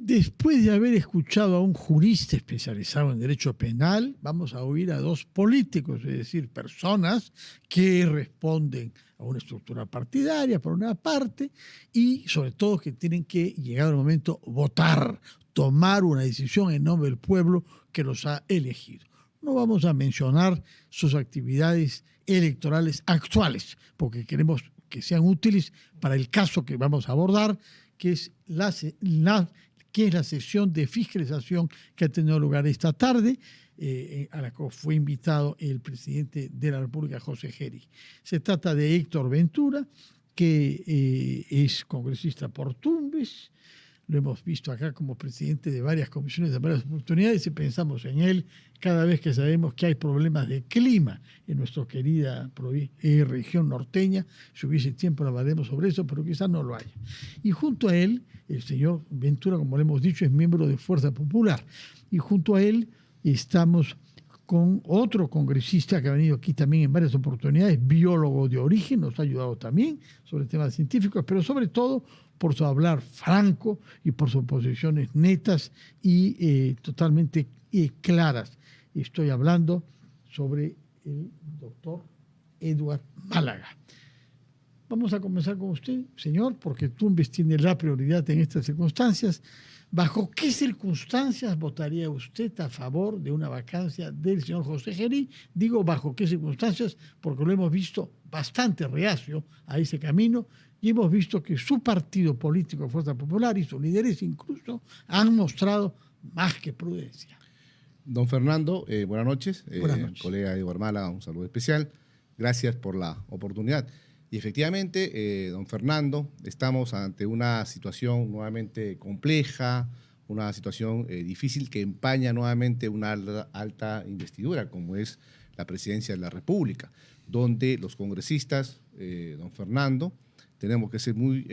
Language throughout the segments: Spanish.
Después de haber escuchado a un jurista especializado en derecho penal, vamos a oír a dos políticos, es decir, personas que responden a una estructura partidaria, por una parte, y sobre todo que tienen que, llegado el momento, votar, tomar una decisión en nombre del pueblo que los ha elegido. No vamos a mencionar sus actividades electorales actuales, porque queremos que sean útiles para el caso que vamos a abordar, que es la sesión de fiscalización que ha tenido lugar esta tarde, a la que fue invitado el presidente de la República, José Geri. Se trata de Héctor Ventura, que es congresista por Tumbes. Lo hemos visto acá como presidente de varias comisiones de varias oportunidades y pensamos en él cada vez que sabemos que hay problemas de clima en nuestra querida región norteña. Si hubiese tiempo hablaremos sobre eso, pero quizás no lo haya. Y junto a él, el señor Ventura, como le hemos dicho, es miembro de Fuerza Popular. Y junto a él estamos con otro congresista que ha venido aquí también en varias oportunidades, biólogo de origen, nos ha ayudado también sobre temas científicos, pero sobre todo por su hablar franco y por sus posiciones netas y totalmente claras. Estoy hablando sobre el doctor Edward Málaga. Vamos a comenzar con usted, señor, porque Tumbes tiene la prioridad en estas circunstancias. ¿Bajo qué circunstancias votaría usted a favor de una vacancia del señor José Geri? Digo bajo qué circunstancias, porque lo hemos visto bastante reacio a ese camino y hemos visto que su partido político, Fuerza Popular, y sus líderes incluso han mostrado más que prudencia. Don Fernando, buenas noches. Buenas noches. Colega Edward Málaga, un saludo especial. Gracias por la oportunidad. Y efectivamente, don Fernando, estamos ante una situación nuevamente compleja, una situación difícil que empaña nuevamente una alta investidura, como es la presidencia de la República, donde los congresistas, don Fernando, tenemos que ser muy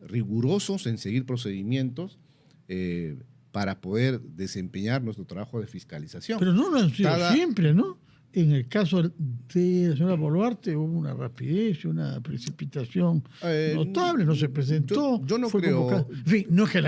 rigurosos en seguir procedimientos para poder desempeñar nuestro trabajo de fiscalización. Pero no lo han sido siempre, ¿no? En el caso de la señora Boluarte hubo una rapidez, una precipitación notable, no se presentó. Yo no creo. En fin, no es que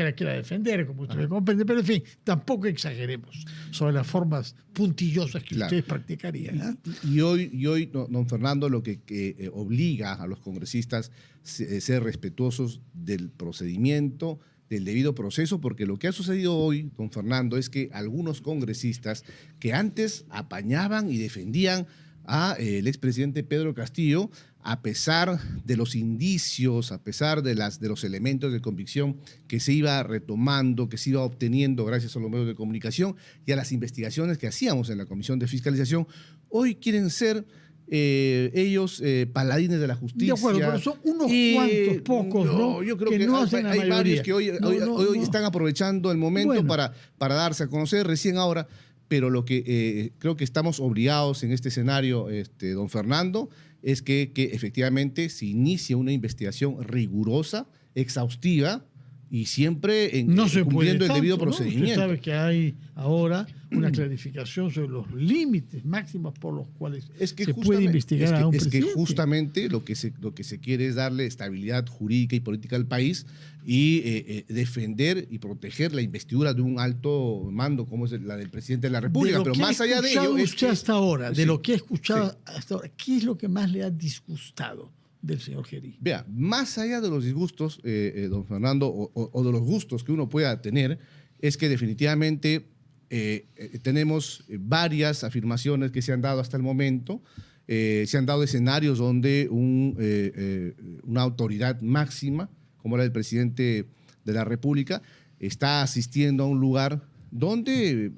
la quiera defender, como usted me comprende, pero en fin, tampoco exageremos sobre las formas puntillosas que ustedes practicarían. ¿Eh? Y hoy, don Fernando, lo que obliga a los congresistas a ser respetuosos del procedimiento, del debido proceso, porque lo que ha sucedido hoy, don Fernando, es que algunos congresistas que antes apañaban y defendían al expresidente Pedro Castillo, a pesar de los indicios, a pesar de los elementos de convicción que se iba retomando, que se iba obteniendo gracias a los medios de comunicación y a las investigaciones que hacíamos en la Comisión de Fiscalización, hoy quieren ser ellos paladines de la justicia. De acuerdo, pero son unos cuantos, pocos, ¿no? Yo creo que que no hacen la hay varios que hoy están aprovechando el momento para darse a conocer recién ahora, pero lo que creo que estamos obligados en este escenario, don Fernando, es que efectivamente se inicie una investigación rigurosa, exhaustiva, y siempre cumpliendo el debido procedimiento. Usted sabe que hay ahora una clarificación sobre los límites máximos por los cuales se puede investigar a un presidente. Es que justamente lo que se quiere es darle estabilidad jurídica y política al país y defender y proteger la investidura de un alto mando como es la del presidente de la República. Pero más allá de ello... Usted hasta ahora, de lo que ha escuchado hasta ahora, ¿qué es lo que más le ha disgustado del señor Geri? Vea, más allá de los disgustos, don Fernando, o de los gustos que uno pueda tener, es que definitivamente tenemos varias afirmaciones que se han dado hasta el momento. Se han dado escenarios donde una autoridad máxima, como la del presidente de la República, está asistiendo a un lugar donde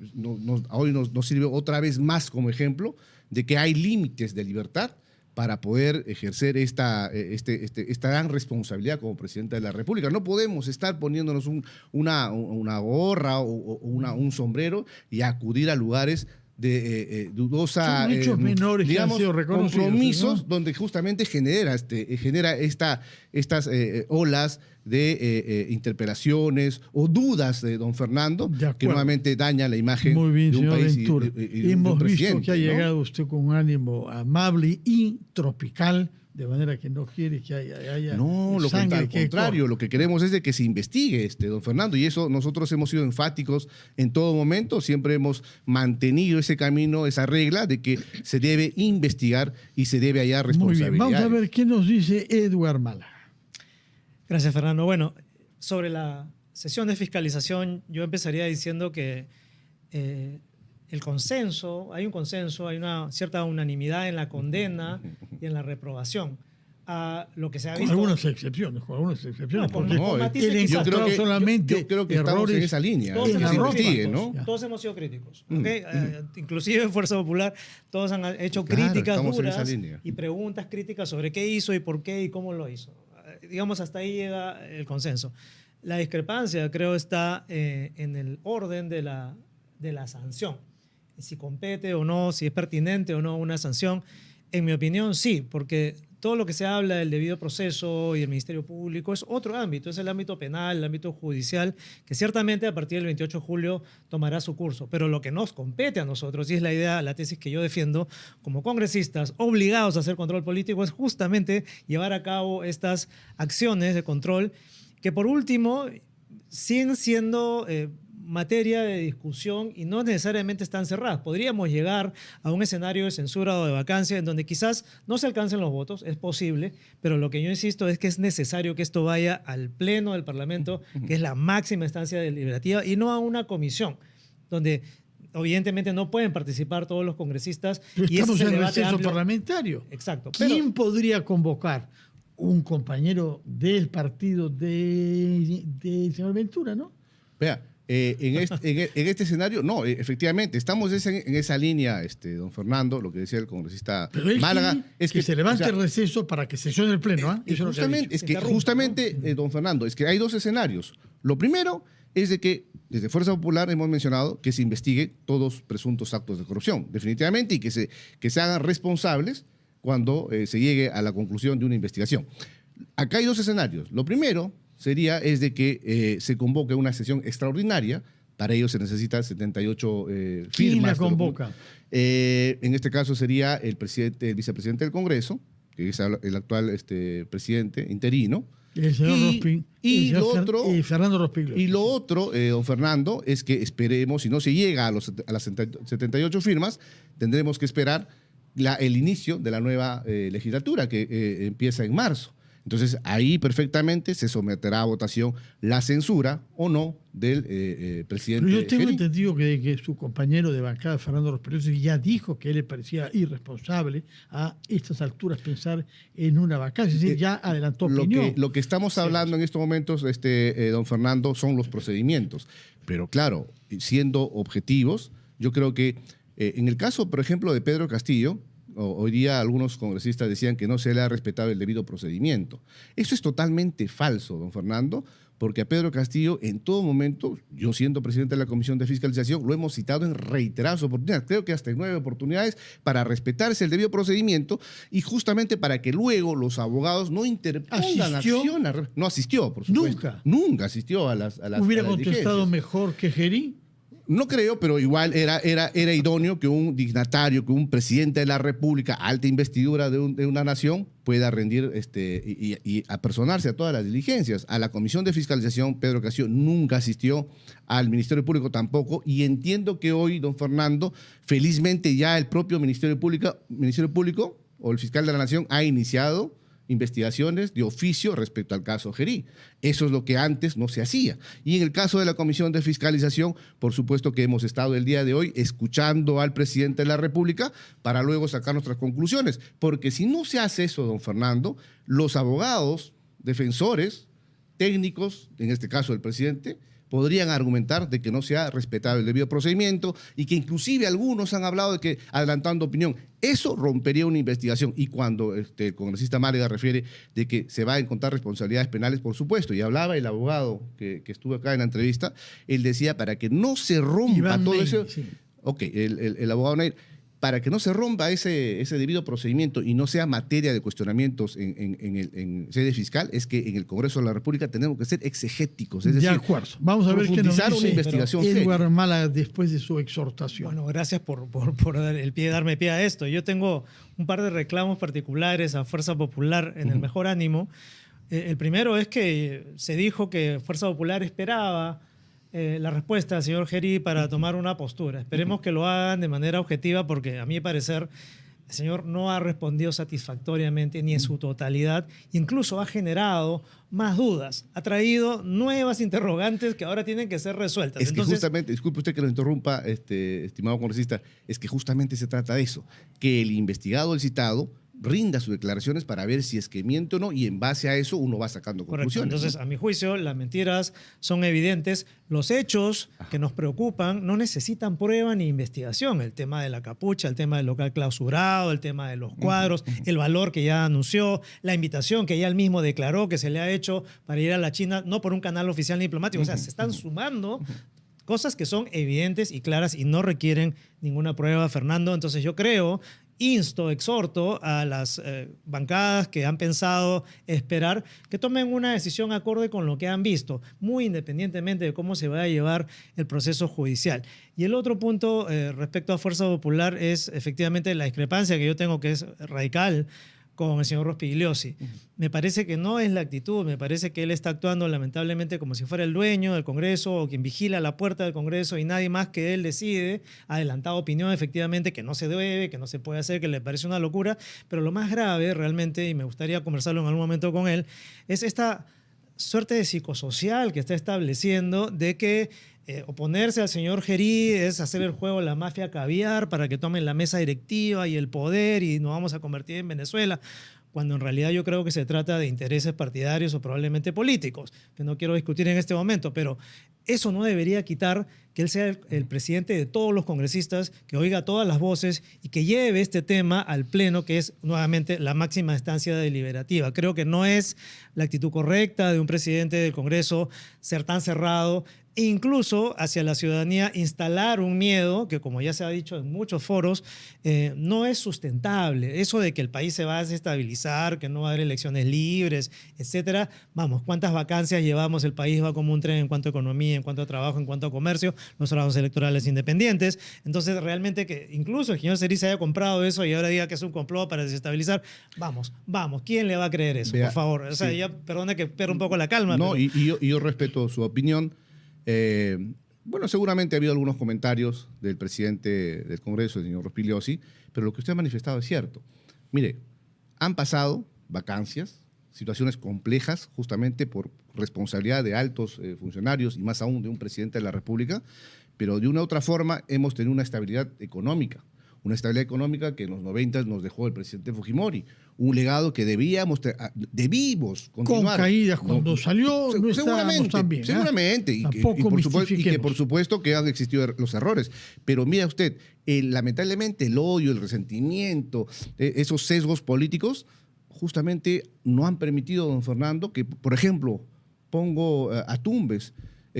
hoy nos sirve otra vez más como ejemplo de que hay límites de libertad para poder ejercer esta gran responsabilidad como presidente de la República. No podemos estar poniéndonos una gorra o un sombrero y acudir a lugares de dudosa, son hechos menores, digamos, que han sido reconocidos, compromisos, ¿no? Donde justamente genera estas olas de interpelaciones o dudas de don Fernando, que nuevamente daña la imagen de un país Ventura. y de hemos un visto que ha llegado usted con un ánimo amable y tropical, de manera que no quiere que haya No, sangre al que contrario, corra. lo que queremos es de que se investigue, don Fernando, y eso nosotros hemos sido enfáticos en todo momento, siempre hemos mantenido ese camino, esa regla de que se debe investigar y se debe hallar Muy bien, responsabilidades. vamos a ver qué nos dice Edward Mala. Gracias, Fernando. Bueno, sobre la sesión de fiscalización, yo empezaría diciendo que el consenso, hay un consenso, hay una cierta unanimidad en la condena y en la reprobación a lo que se ha Con visto. algunas excepciones, No, con porque matices él quizás. encontró solamente yo creo que estamos errores en esa línea, Todos que hemos se sido investigue, críticos, ¿no? todos hemos sido críticos. ¿Ok? Inclusive en Fuerza Popular, todos han hecho críticas estamos en esa duras línea. y preguntas críticas sobre qué hizo y por qué y cómo lo hizo. Digamos, hasta ahí llega el consenso. La discrepancia, creo, está en el orden de la sanción. Si compete o no, si es pertinente o no una sanción. En mi opinión, sí, porque todo lo que se habla del debido proceso y el Ministerio Público es otro ámbito, es el ámbito penal, el ámbito judicial, que ciertamente a partir del 28 de julio tomará su curso. Pero lo que nos compete a nosotros, y es la idea, la tesis que yo defiendo, como congresistas obligados a hacer control político, es justamente llevar a cabo estas acciones de control que, por último, siguen siendo materia de discusión y no necesariamente están cerradas. Podríamos llegar a un escenario de censura o de vacancia en donde quizás no se alcancen los votos, es posible, pero lo que yo insisto es que es necesario que esto vaya al Pleno del Parlamento, que es la máxima instancia deliberativa, y no a una comisión, donde evidentemente no pueden participar todos los congresistas. Pero Y ese estamos es el en debate receso amplio. parlamentario. Exacto. ¿Quién podría convocar? Un compañero del partido de señor Ventura, ¿no? Vea, en este escenario, no, efectivamente, estamos en esa línea, don Fernando, lo que decía el congresista Pero él Málaga, quiere es que se levante o sea, el receso para que sesione el Pleno, ¿ah? Eso es lo que ha justamente, dicho. es que Interrumpe, justamente, ¿no? don Fernando, es que hay dos escenarios. Lo primero es de que desde Fuerza Popular hemos mencionado que se investigue todos presuntos actos de corrupción, definitivamente, y que se hagan responsables cuando se llegue a la conclusión de una investigación. Acá hay dos escenarios. Lo primero sería es de que se convoque una sesión extraordinaria. Para ello se necesitan 78 firmas. ¿Quién la convoca? En este caso sería el vicepresidente del Congreso, que es el actual presidente interino. El señor Rospin. Y lo otro, Fernando Rospin. y lo otro, don Fernando, es que esperemos, si no se llega a las 78 firmas, tendremos que esperar el inicio de la nueva legislatura que empieza en marzo. Entonces, ahí perfectamente se someterá a votación la censura o no del presidente. Pero yo tengo Geri. entendido que su compañero de bancada, Fernando Rospin, ya dijo que él le parecía irresponsable a estas alturas pensar en una vacancia. Es decir, ya adelantó opinión. Lo que estamos hablando en estos momentos, don Fernando, son los procedimientos. Pero claro, siendo objetivos, yo creo que en el caso, por ejemplo, de Pedro Castillo, hoy día algunos congresistas decían que no se le ha respetado el debido procedimiento. Eso es totalmente falso, don Fernando, porque a Pedro Castillo en todo momento, yo siendo presidente de la Comisión de Fiscalización, lo hemos citado en reiteradas oportunidades, creo que hasta en 9 oportunidades, para respetarse el debido procedimiento y justamente para que luego los abogados no interpongan acción. No asistió, por supuesto. Nunca asistió a las ¿Hubiera a las contestado diligencias. mejor que Geri? No creo, pero igual era idóneo que un dignatario, que un presidente de la República, alta investidura de una nación, pueda rendir y apersonarse a todas las diligencias. A la Comisión de Fiscalización, Pedro Castillo nunca asistió, al Ministerio Público tampoco, y entiendo que hoy, don Fernando, felizmente ya el propio Ministerio Público o el fiscal de la Nación ha iniciado investigaciones de oficio respecto al caso Geri. Eso es lo que antes no se hacía. Y en el caso de la Comisión de Fiscalización, por supuesto que hemos estado el día de hoy escuchando al presidente de la República para luego sacar nuestras conclusiones. Porque si no se hace eso, don Fernando, los abogados, defensores, técnicos, en este caso el presidente, podrían argumentar de que no se ha respetado el debido procedimiento y que inclusive algunos han hablado de que adelantando opinión. Eso rompería una investigación. Y cuando el congresista Málaga refiere de que se va a encontrar responsabilidades penales, por supuesto, y hablaba el abogado que estuvo acá en la entrevista, él decía para que no se rompa Iván todo Ney, eso. sí. Ok, el abogado Ney, para que no se rompa ese debido procedimiento y no sea materia de cuestionamientos en sede fiscal, es que en el Congreso de la República tenemos que ser exegéticos, es De decir, acuerdo. Vamos a ver qué nos profundizar una dice investigación Edward seria. Mala después de su exhortación. Bueno, gracias por darme pie a esto. Yo tengo un par de reclamos particulares a Fuerza Popular en el mejor ánimo. El primero es que se dijo que Fuerza Popular esperaba la respuesta del señor Gerí para tomar una postura. Esperemos que lo hagan de manera objetiva porque a mi parecer el señor no ha respondido satisfactoriamente ni en su totalidad, incluso ha generado más dudas, ha traído nuevas interrogantes que ahora tienen que ser resueltas. Es que Entonces, justamente, disculpe usted que lo interrumpa, estimado congresista, es que justamente se trata de eso, que el investigado, el citado, rinda sus declaraciones para ver si es que miente o no, y en base a eso uno va sacando correcto. conclusiones. Entonces, ¿no? a mi juicio, las mentiras son evidentes. Los hechos que nos preocupan no necesitan prueba ni investigación. El tema de la capucha, el tema del local clausurado, el tema de los cuadros, el valor que ya anunció, la invitación que ya él mismo declaró que se le ha hecho para ir a la China, no por un canal oficial ni diplomático. O sea, se están sumando cosas que son evidentes y claras y no requieren ninguna prueba, Fernando. Entonces yo creo, insto, exhorto a las bancadas que han pensado esperar que tomen una decisión acorde con lo que han visto, muy independientemente de cómo se vaya a llevar el proceso judicial. Y el otro punto respecto a Fuerza Popular es efectivamente la discrepancia que yo tengo, que es radical, con el señor Rospigliosi. Me parece que no es la actitud, me parece que él está actuando lamentablemente como si fuera el dueño del Congreso o quien vigila la puerta del Congreso y nadie más que él decide, ha adelantado opinión efectivamente que no se debe, que no se puede hacer, que le parece una locura, pero lo más grave realmente, y me gustaría conversarlo en algún momento con él, es esta suerte de psicosocial que está estableciendo de que oponerse al señor Gerí es hacer el juego de la mafia caviar para que tomen la mesa directiva y el poder y nos vamos a convertir en Venezuela, cuando en realidad yo creo que se trata de intereses partidarios o probablemente políticos, que no quiero discutir en este momento, pero eso no debería quitar que él sea el presidente de todos los congresistas, que oiga todas las voces y que lleve este tema al Pleno, que es nuevamente la máxima instancia deliberativa. Creo que no es la actitud correcta de un presidente del Congreso ser tan cerrado e incluso hacia la ciudadanía instalar un miedo que, como ya se ha dicho en muchos foros, no es sustentable. Eso de que el país se va a desestabilizar, que no va a haber elecciones libres, etcétera. Vamos, ¿cuántas vacancias llevamos? El país va como un tren en cuanto a economía, en cuanto a trabajo, en cuanto a comercio, los trabajos electorales independientes. Entonces, realmente que incluso el señor Serí se haya comprado eso y ahora diga que es un complot para desestabilizar, vamos, ¿quién le va a creer eso? Vea, por favor. O sea, sí. ya, perdone que pierda un poco la calma. No, pero... yo respeto su opinión. Bueno, seguramente ha habido algunos comentarios del presidente del Congreso, el señor Rospigliosi, pero lo que usted ha manifestado es cierto. Mire, han pasado vacancias, situaciones complejas, justamente por responsabilidad de altos funcionarios y más aún de un presidente de la República, pero de una u otra forma hemos tenido una estabilidad económica que en los 90 nos dejó el presidente Fujimori, un legado que debimos continuar. Con caídas cuando salió, no estábamos tan bien. Seguramente, y que por supuesto que han existido los errores. Pero mira usted, lamentablemente el odio, el resentimiento, esos sesgos políticos, justamente no han permitido, don Fernando, que, por ejemplo, pongo a Tumbes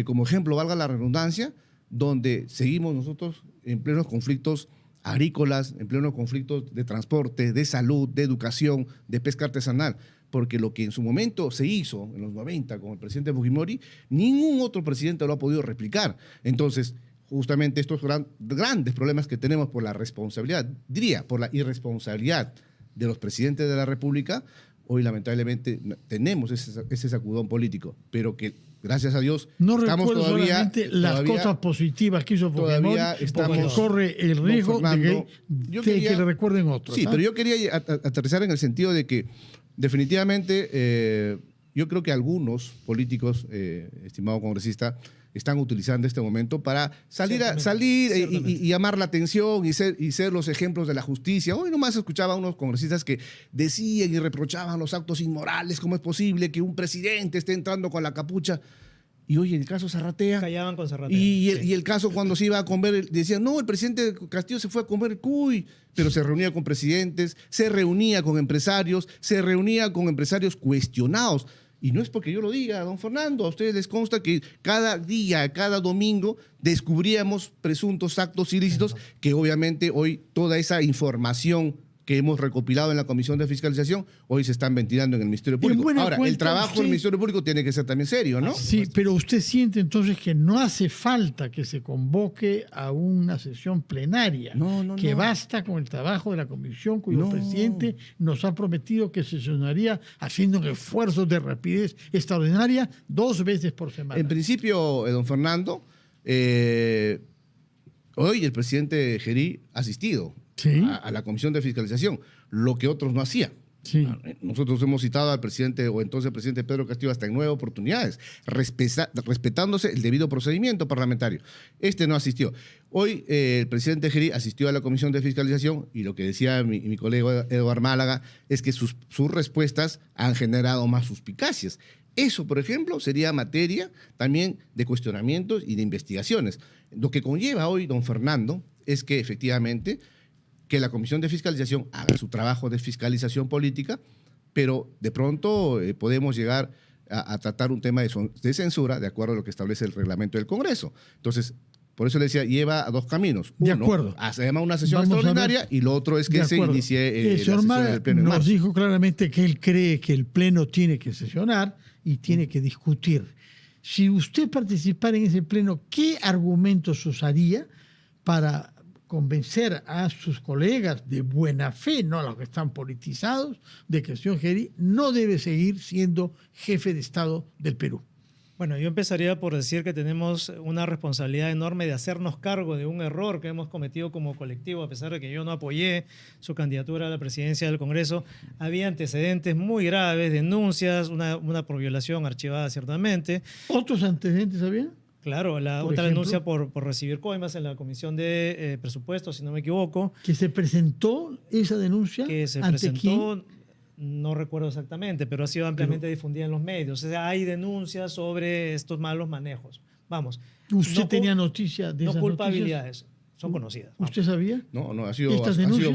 como ejemplo, valga la redundancia, donde seguimos nosotros en plenos conflictos agrícolas, en plenos conflictos de transporte, de salud, de educación, de pesca artesanal, porque lo que en su momento se hizo en los 90 con el presidente Fujimori, ningún otro presidente lo ha podido replicar. Entonces, justamente estos grandes problemas que tenemos por la responsabilidad, diría, por la irresponsabilidad de los presidentes de la República, hoy lamentablemente tenemos ese sacudón político, pero que gracias a Dios no estamos recuerdo todavía solamente las cosas positivas que hizo Fujimori, porque corre el riesgo de que le recuerden otros. Sí, pero yo quería aterrizar en el sentido de que definitivamente yo creo que algunos políticos, estimado congresista, están utilizando este momento para salir y llamar la atención y ser los ejemplos de la justicia. Hoy nomás escuchaba a unos congresistas que decían y reprochaban los actos inmorales, cómo es posible que un presidente esté entrando con la capucha. Y hoy el caso Zarratea. Callaban con Zarratea. Y el caso cuando se iba a comer, decían, no, el presidente Castillo se fue a comer el cuy, pero se reunía con presidentes, se reunía con empresarios cuestionados. Y no es porque yo lo diga, don Fernando, a ustedes les consta que cada día, cada domingo, descubríamos presuntos actos ilícitos que obviamente hoy toda esa información que hemos recopilado en la Comisión de Fiscalización, hoy se están ventilando en el Ministerio Público. Ahora, el trabajo del Ministerio Público tiene que ser también serio, ¿no? Sí, pero usted siente entonces que no hace falta que se convoque a una sesión plenaria, que basta con el trabajo de la comisión cuyo presidente nos ha prometido que sesionaría haciendo un esfuerzo de rapidez extraordinaria 2 veces por semana. En principio, don Fernando, hoy el presidente Gerí ha asistido a la Comisión de Fiscalización, lo que otros no hacían. Sí. Nosotros hemos citado al presidente o entonces presidente Pedro Castillo hasta en 9 oportunidades, respetándose el debido procedimiento parlamentario. Este no asistió. Hoy el presidente Gerí asistió a la Comisión de Fiscalización y lo que decía mi colega Eduardo Málaga es que sus respuestas han generado más suspicacias. Eso, por ejemplo, sería materia también de cuestionamientos y de investigaciones. Lo que conlleva hoy, don Fernando, es que efectivamente que la Comisión de Fiscalización haga su trabajo de fiscalización política, pero de pronto podemos llegar a tratar un tema de censura de acuerdo a lo que establece el reglamento del Congreso. Entonces, por eso le decía, lleva a 2 caminos. De acuerdo. Se llama una sesión extraordinaria y lo otro es que se inicie la sesión del Pleno. Nos dijo claramente que él cree que el Pleno tiene que sesionar y tiene que discutir. Si usted participara en ese Pleno, ¿qué argumentos usaría para convencer a sus colegas de buena fe, no a los que están politizados, de que el señor Gerí no debe seguir siendo jefe de Estado del Perú? Bueno, yo empezaría por decir que tenemos una responsabilidad enorme de hacernos cargo de un error que hemos cometido como colectivo, a pesar de que yo no apoyé su candidatura a la presidencia del Congreso. Había antecedentes muy graves, denuncias, una por violación archivada ciertamente. ¿Otros antecedentes había? Claro, la otra denuncia por recibir coimas en la Comisión de Presupuestos, si no me equivoco. ¿Que se presentó esa denuncia? Que se ¿ante presentó, quién? no recuerdo exactamente, pero ha sido ampliamente difundida en los medios. O sea, hay denuncias sobre estos malos manejos. Vamos. ¿Usted tenía noticia de esas No culpabilidades, noticias? son conocidas. ¿Usted sabía? No, ha ¿Estas denuncias?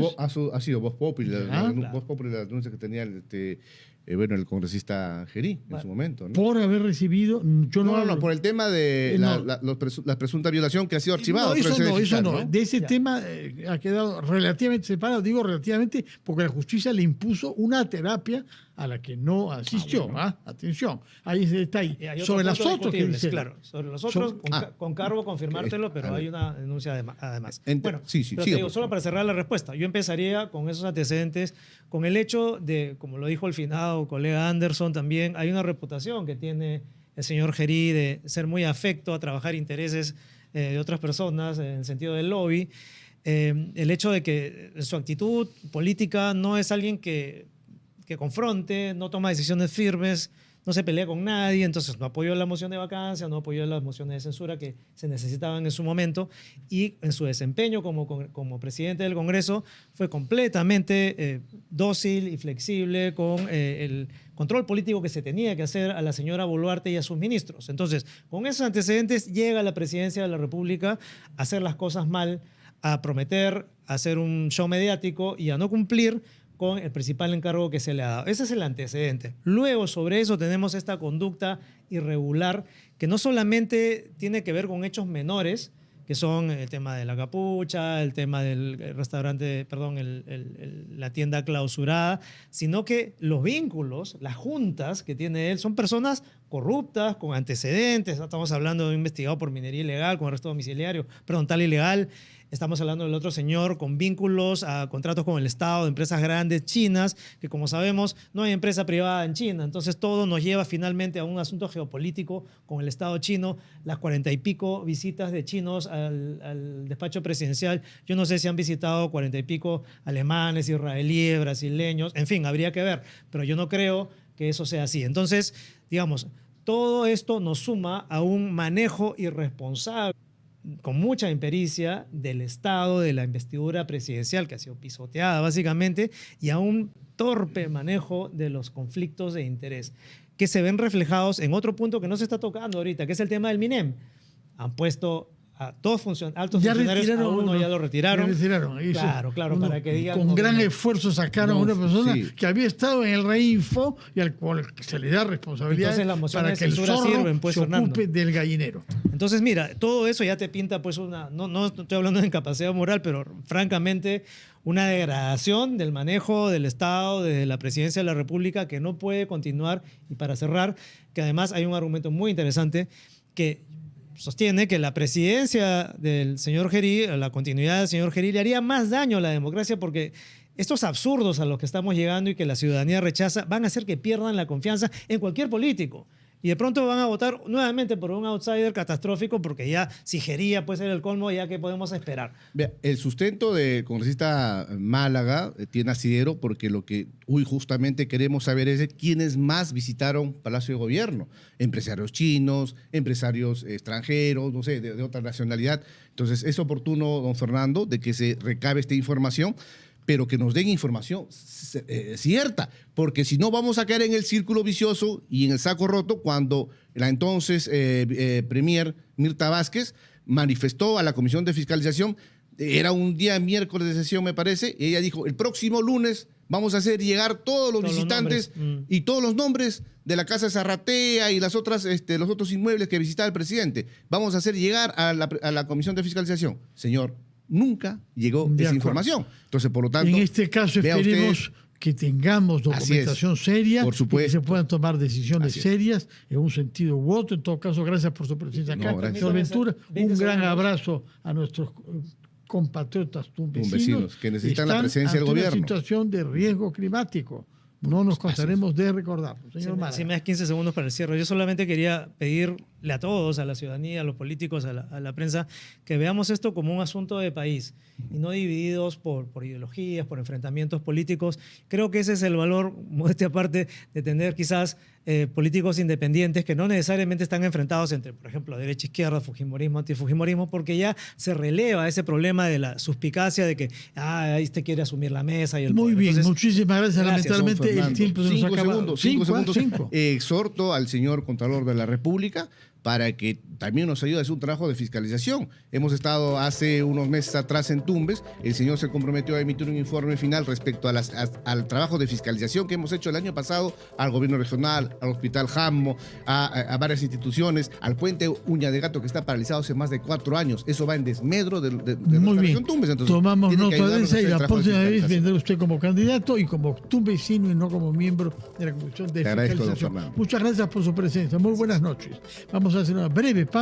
sido Voz Populi, Claro. Voz Populi, la denuncia que tenía el congresista Gerí en su momento, ¿no? Por haber recibido, yo no hablo. Por el tema de la presunta violación que ha sido archivado. Eso no. De ese tema ha quedado relativamente separado. Digo relativamente porque la justicia le impuso una terapia a la que no asistió. Atención, ahí ese detalle. Sobre los otros que dicen. Claro, sobre los otros, con cargo confirmártelo, pero hay una denuncia además. Bueno, pero te digo, solo para cerrar la respuesta, yo empezaría con esos antecedentes, con el hecho de, como lo dijo el finado colega Anderson también, hay una reputación que tiene el señor Gerí de ser muy afecto a trabajar intereses de otras personas en el sentido del lobby. El hecho de que su actitud política no es alguien que confronte, no toma decisiones firmes, no se pelea con nadie, entonces no apoyó la moción de vacancia, no apoyó las mociones de censura que se necesitaban en su momento, y en su desempeño como presidente del Congreso fue completamente dócil y flexible con el control político que se tenía que hacer a la señora Boluarte y a sus ministros. Entonces, con esos antecedentes llega a la presidencia de la República a hacer las cosas mal, a prometer, a hacer un show mediático y a no cumplir con el principal encargo que se le ha dado. Ese es el antecedente. Luego, sobre eso, tenemos esta conducta irregular que no solamente tiene que ver con hechos menores, que son el tema de la capucha, el tema del restaurante, perdón, la tienda clausurada, sino que los vínculos, las juntas que tiene él, son personas corruptas, con antecedentes. Estamos hablando de un investigado por minería ilegal, con arresto domiciliario, perdón, tal ilegal. Estamos hablando del otro señor con vínculos a contratos con el Estado de empresas grandes chinas, que como sabemos no hay empresa privada en China. Entonces todo nos lleva finalmente a un asunto geopolítico con el Estado chino. Las 40 y pico visitas de chinos al despacho presidencial. Yo no sé si han visitado 40 y pico alemanes, israelíes, brasileños. En fin, habría que ver. Pero yo no creo que eso sea así. Entonces, digamos, todo esto nos suma a un manejo irresponsable con mucha impericia del Estado, de la investidura presidencial que ha sido pisoteada básicamente, y a un torpe manejo de los conflictos de interés que se ven reflejados en otro punto que no se está tocando ahorita, que es el tema del MINEM. Han puesto a dos altos funcionarios, a uno ya lo retiraron. Claro, para que digan... Con gran esfuerzo sacaron a una persona sí. que había estado en el Reinfo y al cual se le da responsabilidad para que el zorro sirven, pues, se ocupe Fernando. del gallinero. Entonces, mira, todo eso ya te pinta pues no estoy hablando de incapacidad moral, pero francamente una degradación del manejo del Estado, de la presidencia de la República, que no puede continuar. Y para cerrar, que además hay un argumento muy interesante que sostiene que la presidencia del señor Gerí, la continuidad del señor Gerí, le haría más daño a la democracia porque estos absurdos a los que estamos llegando y que la ciudadanía rechaza van a hacer que pierdan la confianza en cualquier político. Y de pronto van a votar nuevamente por un outsider catastrófico porque ya si Gería puede ser el colmo, ya que podemos esperar. Vea, el sustento del congresista Málaga tiene asidero porque lo que hoy justamente queremos saber es de quiénes más visitaron Palacio de Gobierno. Empresarios chinos, empresarios extranjeros, no sé, de otra nacionalidad. Entonces es oportuno, don Fernando, de que se recabe esta información, pero que nos den información cierta, porque si no vamos a caer en el círculo vicioso y en el saco roto cuando la entonces premier Mirta Vázquez manifestó a la Comisión de Fiscalización, era un día miércoles de sesión me parece, y ella dijo, el próximo lunes vamos a hacer llegar todos los visitantes y todos los nombres de la Casa Zarratea y los otros inmuebles que visitaba el presidente. Vamos a hacer llegar a la Comisión de Fiscalización. Señor, nunca llegó esa información. Entonces, por lo tanto... En este caso esperemos que tengamos documentación seria, por supuesto, y que se puedan tomar decisiones serias en un sentido u otro. En todo caso, gracias por su presencia acá. Señor Ventura, un gran abrazo a nuestros compatriotas tumbesinos que necesitan la presencia del gobierno. Una situación de riesgo climático. No nos cansaremos de recordarlo. Señor Málaga. Si me das 15 segundos para el cierre. Yo solamente quería pedirle a todos, a la ciudadanía, a los políticos, a la prensa, que veamos esto como un asunto de país y no divididos por ideologías, por enfrentamientos políticos. Creo que ese es el valor, modestia aparte, de tener quizás políticos independientes que no necesariamente están enfrentados entre, por ejemplo, derecha, izquierda, fujimorismo, antifujimorismo, porque ya se releva ese problema de la suspicacia de que este quiere asumir la mesa y el Muy poder. bien, Entonces, muchísimas gracias. Lamentablemente el tiempo se nos acaba. 5 segundos. Exhorto al señor Contralor de la República para que también nos ayude a hacer un trabajo de fiscalización. Hemos estado hace unos meses atrás en Tumbes, el señor se comprometió a emitir un informe final respecto al trabajo de fiscalización que hemos hecho el año pasado al gobierno regional, al Hospital Jammo, a varias instituciones, al puente Uña de Gato que está paralizado hace más de 4 años. Eso va en desmedro de Muy la bien. región Tumbes. Entonces, tomamos nota de esa y la próxima vez fiscalización. vendrá usted como candidato y como tumbesino y no como miembro de la Comisión de Te agradezco, don Fiscalización. Fernando. Muchas gracias por su presencia. Muy buenas noches. Vamos a hacer una breve pausa.